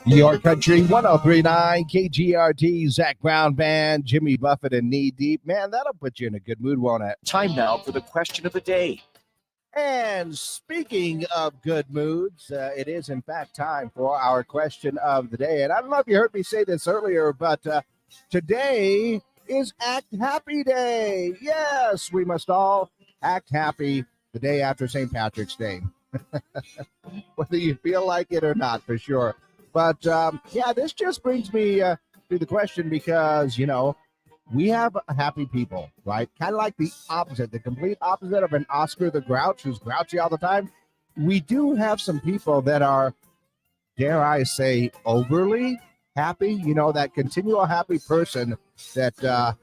Your Country 1039 KGRT, Zach Brown Band, Jimmy Buffett, and Knee Deep. Man, that'll put you in a good mood, won't it? Time now for the question of the day. And speaking of good moods, it is in fact time for our question of the day. And I don't know if you heard me say this earlier, but today is Act Happy Day. Yes, we must all act happy the day after St. Patrick's Day, whether you feel like it or not, for sure. But yeah, this just brings me to the question because, you know, we have happy people, right? Kind of like the opposite, the complete opposite of an Oscar the Grouch who's grouchy all the time. We do have some people that are, dare I say, overly happy. You know, that continual happy person that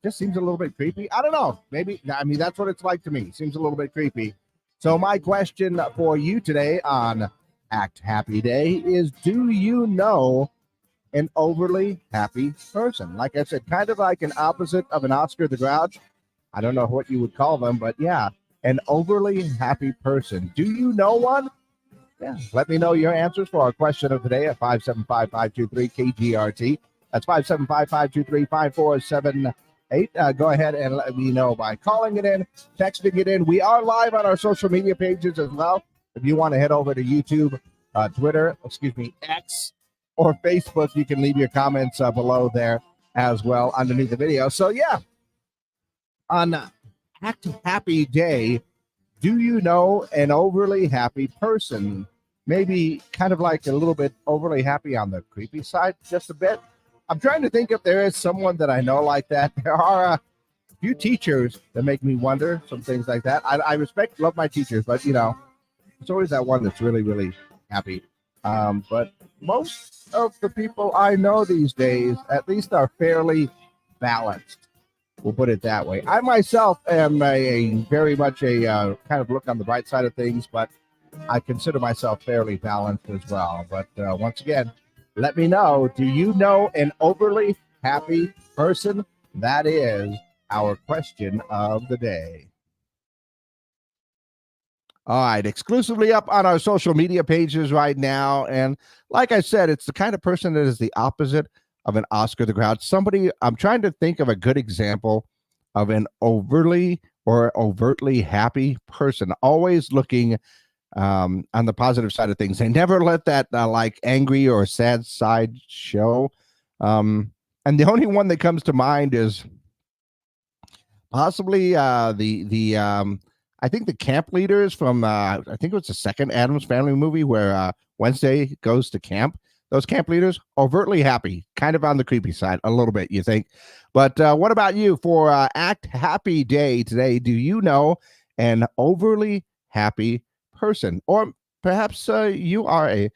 just seems a little bit creepy. I don't know. Maybe, I mean, that's what it's like to me. Seems a little bit creepy. So my question for you today on Act Happy Day is, do you know an overly happy person? Like I said, kind of like an opposite of an Oscar the Grouch. I don't know what you would call them, but yeah, an overly happy person. Do you know one? Yeah, let me know your answers for our question of the day at 575-523-KGRT. That's 575-523-5478. Go ahead and let me know by calling it in, texting it in. We are live on our social media pages as well. If you want to head over to YouTube, Twitter, X, or Facebook, you can leave your comments below there as well underneath the video. So yeah, on Act Happy Day, do you know an overly happy person? Maybe kind of like a little bit overly happy on the creepy side, just a bit. I'm trying to think if there is someone that I know like that. There are a few teachers that make me wonder some things like that. I love my teachers, but you know, it's always that one that's really, really happy. But most of the people I know these days, at least, are fairly balanced. We'll put it that way. I myself am a very much a kind of look on the bright side of things, but I consider myself fairly balanced as well. But once again, let me know. Do you know an overly happy person? That is our question of the day. All right, exclusively up on our social media pages right now. And like I said, it's the kind of person that is the opposite of an Oscar the Grouch. Somebody, I'm trying to think of a good example of an overly or overtly happy person, always looking on the positive side of things. They never let that like angry or sad side show. And the only one that comes to mind is possibly I think the camp leaders from I think it was the second Addams Family movie where Wednesday goes to camp. Those camp leaders, overtly happy, kind of on the creepy side a little bit, you think. But what about you for Act Happy Day today? Do you know an overly happy person? Or perhaps you are a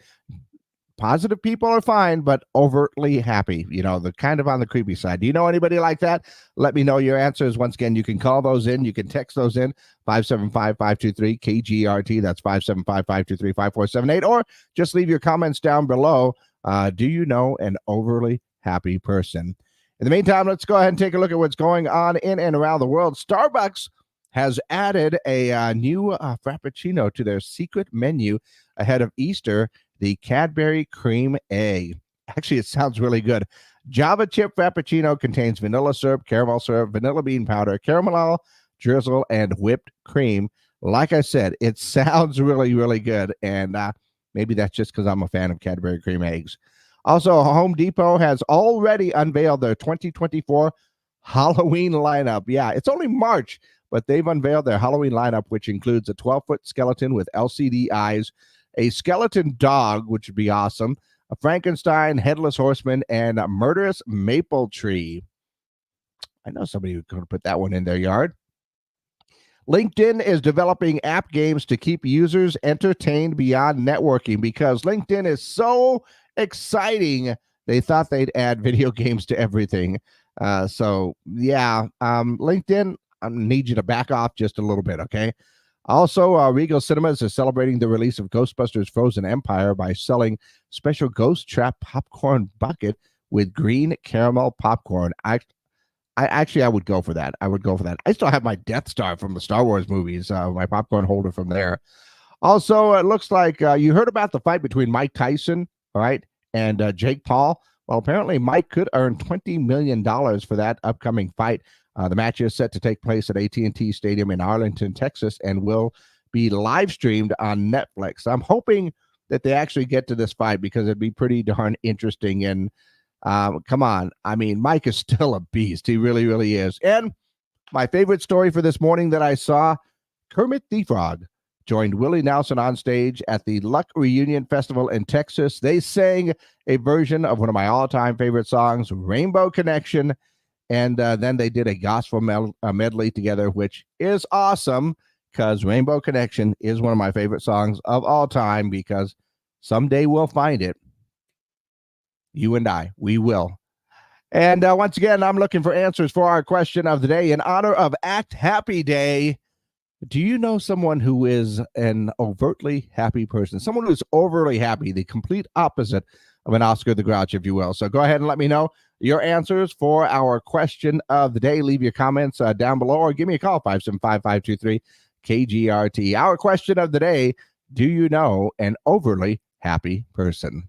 positive people are fine, but overtly happy, you know, the kind of on the creepy side. Do you know anybody like that? Let me know your answers. Once again, you can call those in. You can text those in, 575-523-KGRT. That's 575-523-5478. Or just leave your comments down below. Do you know an overly happy person? In the meantime, let's go ahead and take a look at what's going on in and around the world. Starbucks has added a new Frappuccino to their secret menu ahead of Easter, the Cadbury Cream Egg. Actually, it sounds really good. Java chip Frappuccino contains vanilla syrup, caramel syrup, vanilla bean powder, caramel drizzle, and whipped cream. Like I said, it sounds really, really good. And maybe that's just because I'm a fan of Cadbury Cream Eggs. Also, Home Depot has already unveiled their 2024 Halloween lineup. Yeah, it's only March, but they've unveiled their Halloween lineup, which includes a 12-foot skeleton with LCD eyes, a skeleton dog, which would be awesome, a Frankenstein, headless horseman, and a murderous maple tree. I know somebody who's going to put that one in their yard. LinkedIn is developing app games to keep users entertained beyond networking because LinkedIn is so exciting. They thought they'd add video games to everything. So, yeah, LinkedIn, I need you to back off just a little bit, okay? Also, Regal Cinemas is celebrating the release of Ghostbusters Frozen Empire by selling special Ghost Trap popcorn bucket with green caramel popcorn. I would go for that. I would go for that. I still have my Death Star from the Star Wars movies, my popcorn holder from there. Also, it looks like you heard about the fight between Mike Tyson, all right, and Jake Paul. Well, apparently Mike could earn $20 million for that upcoming fight. The match is set to take place at AT&T Stadium in Arlington, Texas, and will be live streamed on Netflix. I'm hoping that they actually get to this fight because it'd be pretty darn interesting. And come on, I mean, Mike is still a beast. He really, really is. And my favorite story for this morning that I saw, Kermit the Frog joined Willie Nelson on stage at the Luck Reunion Festival in Texas. They sang a version of one of my all-time favorite songs, Rainbow Connection, and then they did a gospel medley together, which is awesome because Rainbow Connection is one of my favorite songs of all time, because someday we'll find it. You and I, we will. And once again, I'm looking for answers for our question of the day in honor of Act Happy Day. Do you know someone who is an overtly happy person? Someone who's overly happy, the complete opposite of an Oscar the Grouch, if you will. So go ahead and let me know your answers for our question of the day. Leave your comments down below or give me a call, 575-523-KGRT. Our question of the day, do you know an overly happy person?